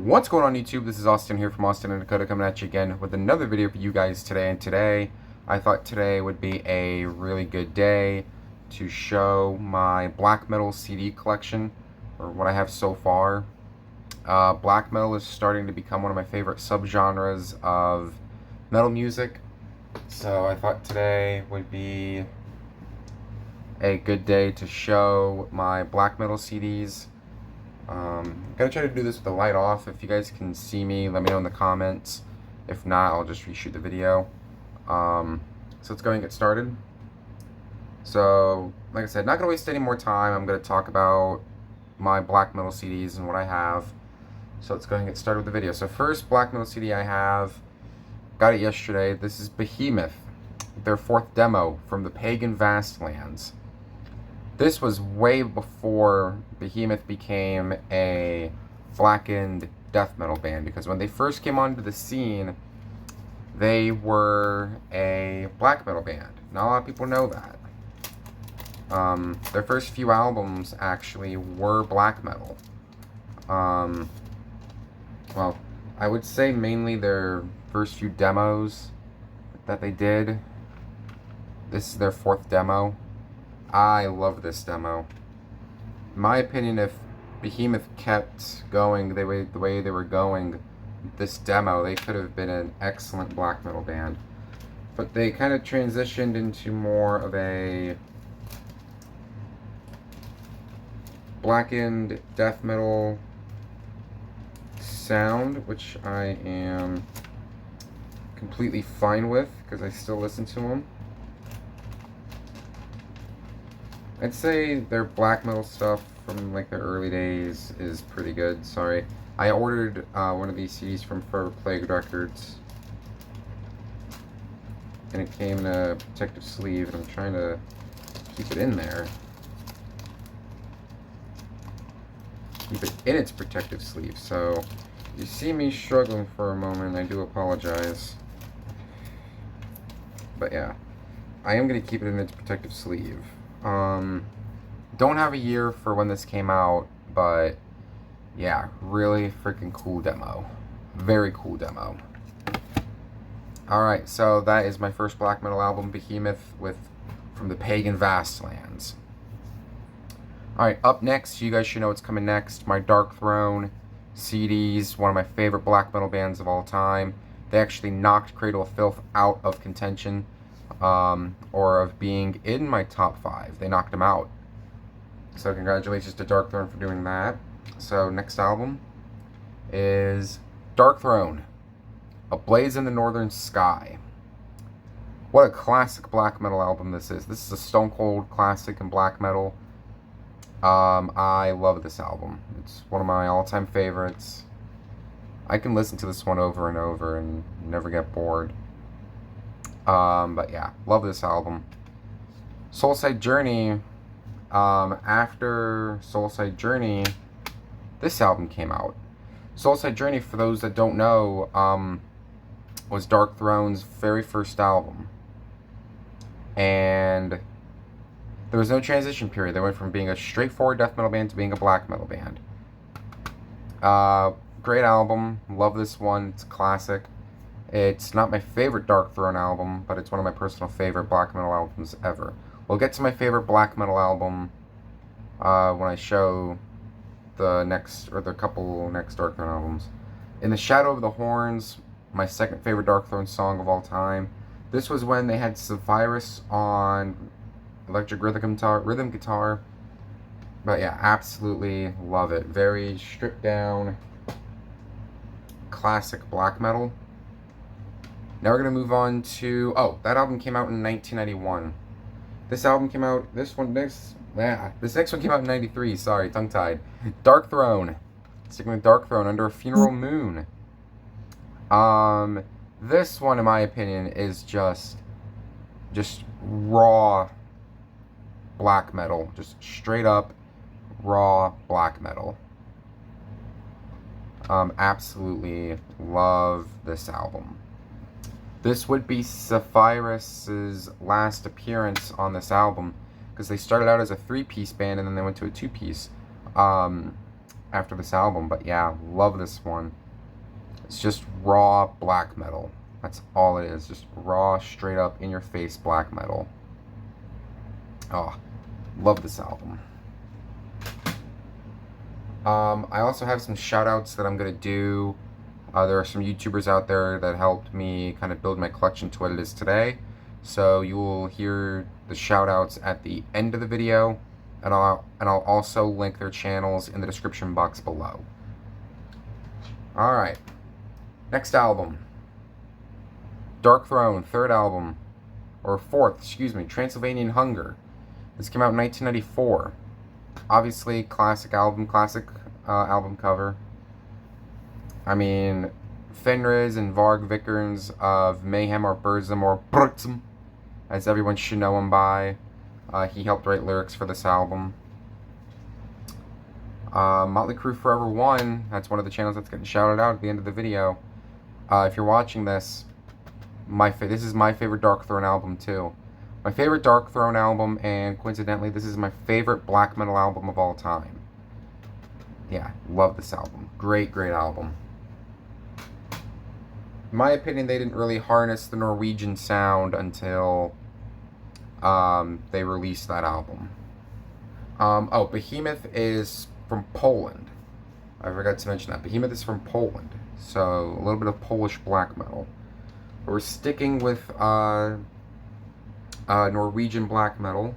What's going on YouTube? This is Austin here from Austin and Dakota coming at you again with another video for you guys today. And today, I thought today would be a really good day to show my black metal CD collection, or what I have so far. Black metal is starting to become one of my favorite subgenres of metal music. So I thought today would be a good day to show my black metal CDs. I'm gonna try to do this with the light off. If you guys can see me, let me know in the comments. If not, I'll just reshoot the video. So let's go ahead and get started. So, like I said, not gonna waste any more time. I'm gonna talk about my black metal CDs and what I have. So let's go ahead and get started with the video. So first black metal CD I have, got it yesterday. This is Behemoth, their 4th demo from the Pagan Vastlands. This was way before Behemoth became a blackened death metal band, because when they first came onto the scene, they were a black metal band. Not a lot of people know that. Their first few albums actually were black metal. Well, I would say mainly their first few demos that they did. This is their 4th demo. I love this demo. In my opinion, if Behemoth kept going the way they were going, this demo, they could have been an excellent black metal band. But they kind of transitioned into more of a blackened death metal sound, which I am completely fine with, because I still listen to them. I'd say their black metal stuff from like their early days is pretty good. Sorry, I ordered one of these CDs from Forever Plague Records, and it came in a protective sleeve, and I'm trying to keep it in there. Keep it in its protective sleeve. So, if you see me struggling for a moment, I do apologize. But yeah, I am going to keep it in its protective sleeve. Don't have a year for when this came out, but yeah, really freaking cool demo. Very cool demo. Alright, so that is my first black metal album, Behemoth, from the Pagan Vastlands. Alright, up next, you guys should know what's coming next. My Darkthrone CDs, one of my favorite black metal bands of all time. They actually knocked Cradle of Filth out of contention. Or of being in my top 5. They knocked him out. So congratulations to Darkthrone for doing that. So next album is Darkthrone, A Blaze in the Northern Sky. What a classic black metal album this is. This is a stone cold classic in black metal. I love this album. It's one of my all-time favorites. I can listen to this one over and over and never get bored. But yeah, love this album. Soulside Journey, after Soulside Journey, this album came out. Soulside Journey, for those that don't know, was Darkthrone's very first album. And there was no transition period. They went from being a straightforward death metal band to being a black metal band. Great album. Love this one. It's a classic. It's not my favorite Darkthrone album, but it's one of my personal favorite black metal albums ever. We'll get to my favorite black metal album when I show the couple next Darkthrone albums. In the Shadow of the Horns, my second favorite Darkthrone song of all time. This was when they had Sapphirus on electric rhythm guitar. But yeah, absolutely love it. Very stripped down, classic black metal. Now we're going to move on to, that album came out in 1991. This album came out, this next one came out in 93, sorry, tongue-tied. Darkthrone. Sticking with Darkthrone, Under a Funeral Moon. This one, in my opinion, is just raw black metal. Just straight up raw black metal. Absolutely love this album. This would be Sapphirus's last appearance on this album, because they started out as a 3-piece band and then they went to a 2-piece. after this album, but yeah, love this one. It's just raw black metal. That's all it is, just raw, straight up, in your face black metal. Oh, love this album. I also have some shout outs that I'm going to do. There are some YouTubers out there that helped me kind of build my collection to what it is today. So you will hear the shout outs at the end of the video, and I'll also link their channels in the description box below. Alright, next album. Darkthrone, third album, or fourth, excuse me, Transylvanian Hunger. This came out in 1994. Obviously, classic album cover. I mean, Fenriz and Varg Vikernes of Mayhem or Burzum or Brutzum, as everyone should know him by. He helped write lyrics for this album. Motley Crue Forever One, that's one of the channels that's getting shouted out at the end of the video. If you're watching this, this is my favorite Darkthrone album too. My favorite Darkthrone album, and coincidentally, this is my favorite black metal album of all time. Yeah, love this album. Great, great album. In my opinion, they didn't really harness the Norwegian sound until they released that album. Oh, Behemoth is from Poland. I forgot to mention that. Behemoth is from Poland, so a little bit of Polish black metal. But we're sticking with Norwegian black metal.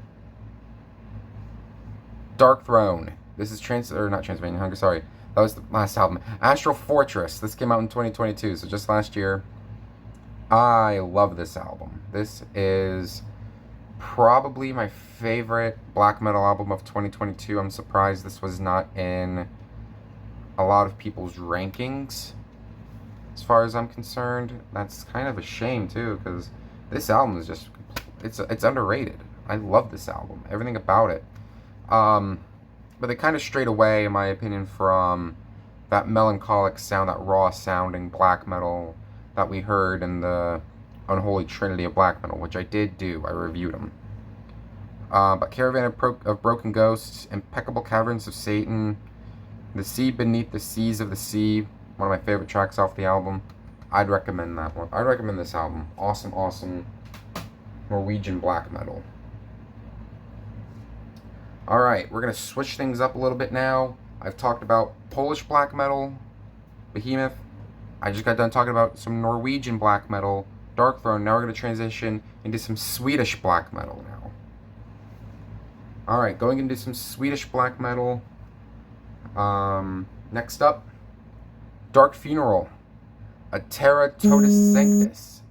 Darkthrone. This is not Transylvanian Hunger, sorry. That was the last album. Astral Fortress. This came out in 2022, so just last year. I love this album. This is probably my favorite black metal album of 2022. I'm surprised this was not in a lot of people's rankings. As far as I'm concerned, that's kind of a shame too, because this album is just, it's underrated. I love this album, everything about it. But they kind of strayed away, in my opinion, from that melancholic sound, that raw sounding black metal that we heard in the Unholy Trinity of black metal, which I did do. I reviewed them. But Caravan of Broken Ghosts, Impeccable Caverns of Satan, The Sea Beneath the Seas of the Sea, one of my favorite tracks off the album. I'd recommend that one. I'd recommend this album. Awesome, awesome Norwegian black metal. Alright, we're going to switch things up a little bit now. I've talked about Polish black metal, Behemoth. I just got done talking about some Norwegian black metal, Darkthrone. Now we're going to transition into some Swedish black metal now. Alright, going into some Swedish black metal. Next up, Dark Funeral, A Terra Totus Sanctus.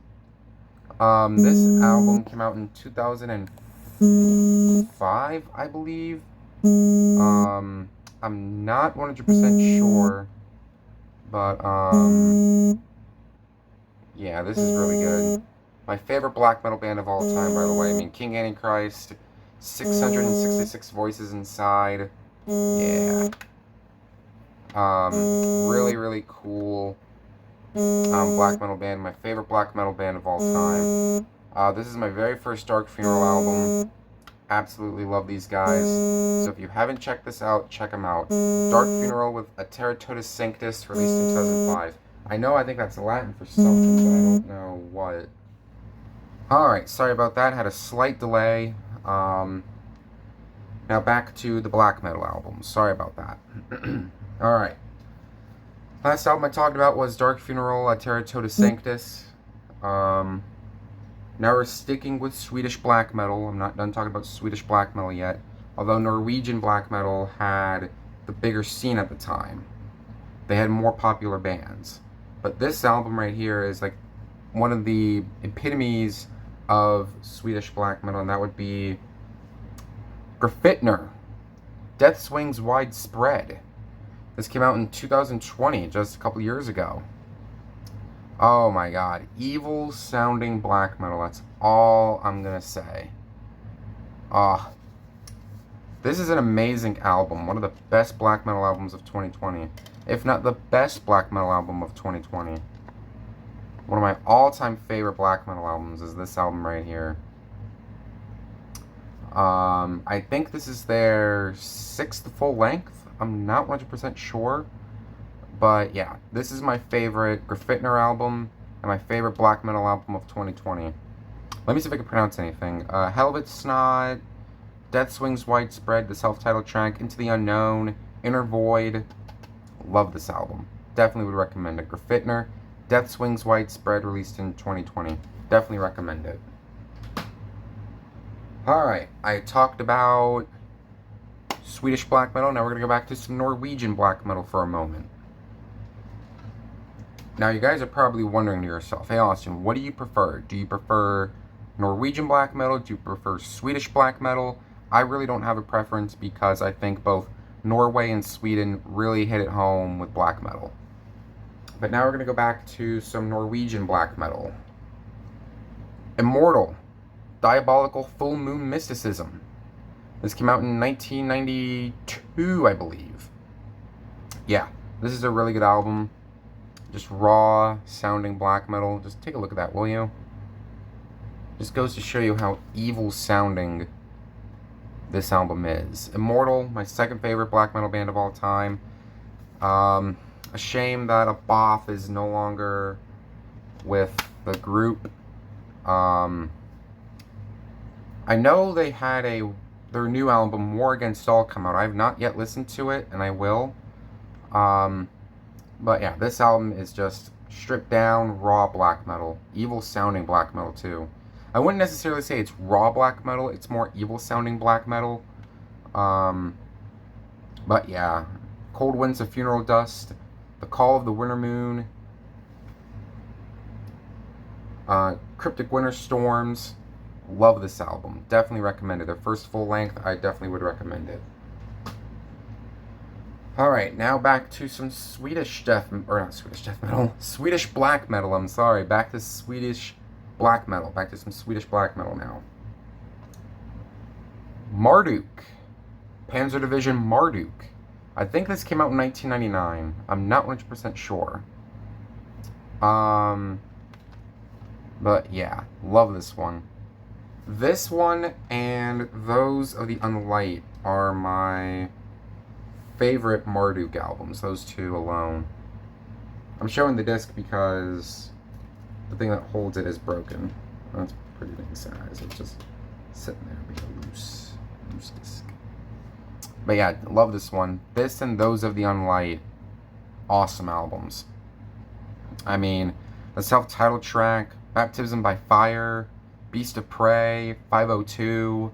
This album came out in 2005, I believe. I'm not 100% sure, but yeah, this is really good. My favorite black metal band of all time, by the way. I mean, King Antichrist, 666 Voices Inside. Yeah. Really, really cool black metal band. My favorite black metal band of all time. This is my very first Dark Funeral album. Absolutely love these guys. So if you haven't checked this out, check them out. Dark Funeral with A Terra Totus Sanctus, released in 2005. I think that's Latin for something, but I don't know what. Alright, sorry about that. Had a slight delay. Now back to the black metal albums. Sorry about that. Alright. Last album I talked about was Dark Funeral, A Terra Totus Sanctus. Now we're sticking with Swedish black metal. I'm not done talking about Swedish black metal yet. Although Norwegian black metal had the bigger scene at the time. They had more popular bands. But this album right here is like one of the epitomes of Swedish black metal, and that would be Grafitner, Death's Wings Widespread. This came out in 2020, just a couple years ago. Oh my god, evil sounding black metal, that's all I'm gonna say. This is an amazing album, one of the best black metal albums of 2020. If not the best black metal album of 2020. One of my all-time favorite black metal albums is this album right here. I think this is their 6th full length. I'm not 100% sure. But yeah, this is my favorite Grafitner album and my favorite black metal album of 2020. Let me see if I can pronounce anything. Helvet Snot, Death Swings Widespread, the self-titled track, Into the Unknown, Inner Void. Love this album. Definitely would recommend it. Grafitner, Death Swings Widespread, released in 2020. Definitely recommend it. Alright, I talked about Swedish black metal. Now we're going to go back to some Norwegian black metal for a moment. Now you guys are probably wondering to yourself, hey Austin, what do you prefer? Do you prefer Norwegian black metal? Do you prefer Swedish black metal? I really don't have a preference because I think both Norway and Sweden really hit it home with black metal. But now we're going to go back to some Norwegian black metal. Immortal, Diabolical Full Moon Mysticism. This came out in 1992, I believe. Yeah, this is a really good album. Just raw sounding black metal. Just take a look at that, will you? Just goes to show you how evil sounding this album is. Immortal, my second favorite black metal band of all time. A shame that Aboth is no longer with the group. I know they had their new album, War Against All, come out. I have not yet listened to it, and I will. But yeah, this album is just stripped down, raw black metal. Evil sounding black metal, too. I wouldn't necessarily say it's raw black metal, it's more evil sounding black metal. But yeah, Cold Winds of Funeral Dust, The Call of the Winter Moon, Cryptic Winter Storms. Love this album. Definitely recommend it. Their first full length, I definitely would recommend it. Alright, now back to some Swedish black metal, I'm sorry. Back to Swedish black metal. Back to some Swedish black metal now. Marduk. Panzer Division Marduk. I think this came out in 1999. I'm not 100% sure. But yeah, love this one. This one and Those of the Unlight are my favorite Marduk albums, those two alone. I'm showing the disc because the thing that holds it is broken. That's pretty dang sad. It's just sitting there being a loose disc. But yeah, love this one. This and Those of the Unlight, awesome albums. I mean, the self-titled track, Baptism by Fire, Beast of Prey, 502,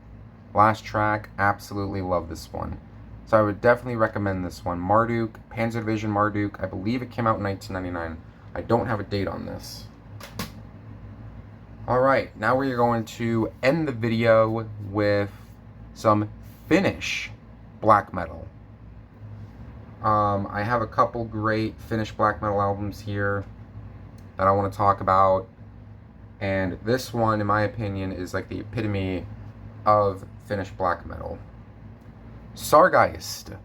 last track, absolutely love this one. So I would definitely recommend this one. Marduk, Panzer Division Marduk. I believe it came out in 1999. I don't have a date on this. Alright, now we're going to end the video with some Finnish black metal. I have a couple great Finnish black metal albums here that I want to talk about. And this one, in my opinion, is like the epitome of Finnish black metal. Sargeist,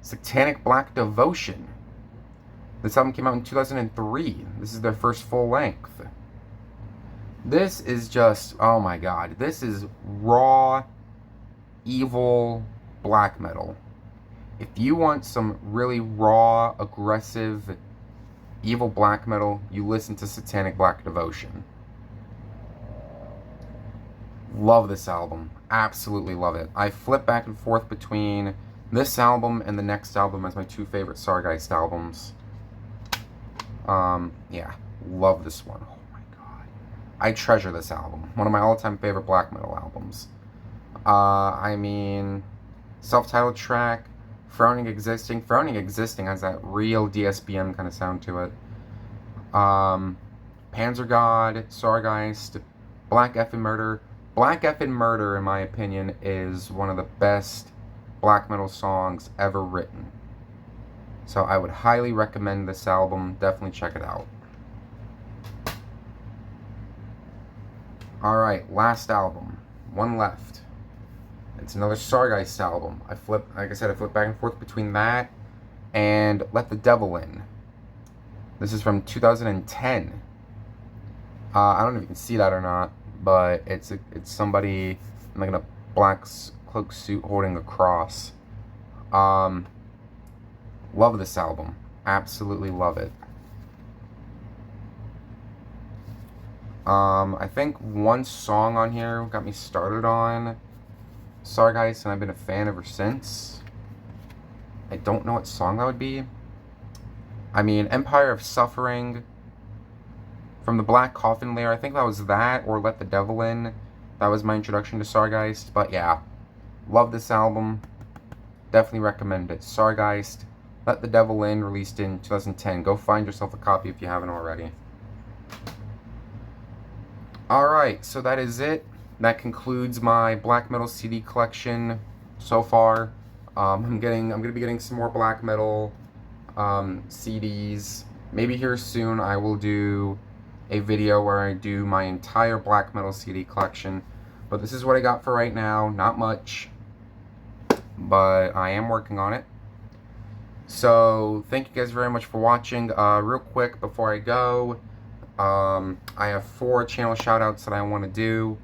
Satanic Black Devotion. This album came out in 2003. This is their first full length. This is just, oh my god, this is raw, evil black metal. If you want some really raw, aggressive, evil black metal, you listen to Satanic Black Devotion. Love this album. Absolutely love it. I flip back and forth between this album and the next album as my two favorite Sargeist albums. Yeah, love this one. Oh my god. I treasure this album. One of my all-time favorite black metal albums. I mean, self-titled track, Frowning Existing. Frowning Existing has that real DSBM kind of sound to it. Panzer God, Sargeist, Black Effin' Murder. Black Effin' Murder, in my opinion, is one of the best black metal songs ever written. So I would highly recommend this album. Definitely check it out. Alright, last album. One left. It's another Sargeist album. Like I said, I flip back and forth between that and Let the Devil In. This is from 2010. I don't know if you can see that or not, but it's somebody in like in a black cloak suit holding a cross. Love this album. Absolutely love it. I think one song on here got me started on Sargeist, and I've been a fan ever since. I don't know what song that would be. I mean, Empire of Suffering from the Black Coffin Layer. I think that was that, or Let the Devil In. That was my introduction to Sargeist. But yeah, love this album. Definitely recommend it. Sargeist, Let the Devil In, released in 2010. Go find yourself a copy if you haven't already. Alright, so that is it. That concludes my black metal CD collection so far. I'm gonna be getting some more black metal CDs. Maybe here soon I will do a video where I do my entire black metal CD collection. But this is what I got for right now. Not much, but I am working on it. So thank you guys very much for watching. Real quick before I go, I have 4 channel shoutouts that I want to do.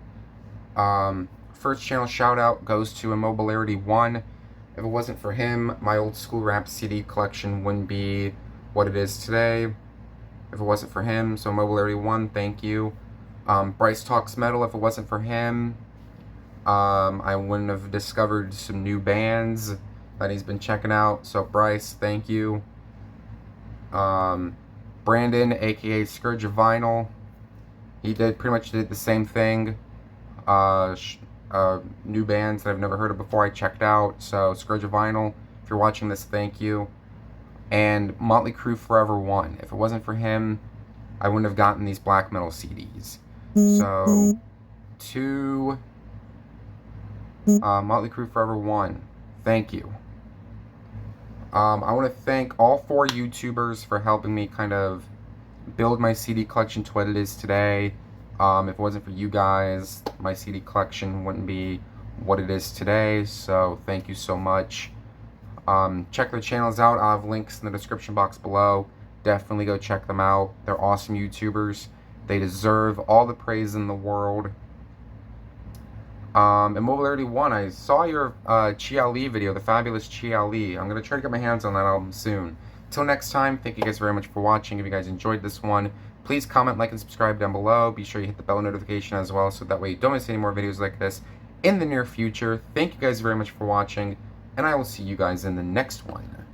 First channel shout out goes to Immobilarity1. If it wasn't for him, my old school rap CD collection wouldn't be what it is today. If it wasn't for him, so Immobilarity1, thank you. Bryce Talks Metal, if it wasn't for him, I wouldn't have discovered some new bands that he's been checking out. So Bryce, thank you. Brandon, aka Scourge of Vinyl, he pretty much did the same thing. New bands that I've never heard of before I checked out. So Scourge of Vinyl, if you're watching this, thank you. And Motley Crue Forever One. If it wasn't for him, I wouldn't have gotten these black metal CDs. So to Motley Crue Forever One, thank you. I want to thank all 4 YouTubers for helping me kind of build my CD collection to what it is today. If it wasn't for you guys, my CD collection wouldn't be what it is today, so thank you so much. Check their channels out. I'll have links in the description box below. Definitely go check them out. They're awesome YouTubers. They deserve all the praise in the world. Immobilarity1, I saw your Chia Lee video, the fabulous Chia Lee. I'm going to try to get my hands on that album soon. Till next time, thank you guys very much for watching. If you guys enjoyed this one, please comment, like, and subscribe down below. Be sure you hit the bell notification as well, so that way you don't miss any more videos like this in the near future. Thank you guys very much for watching, and I will see you guys in the next one.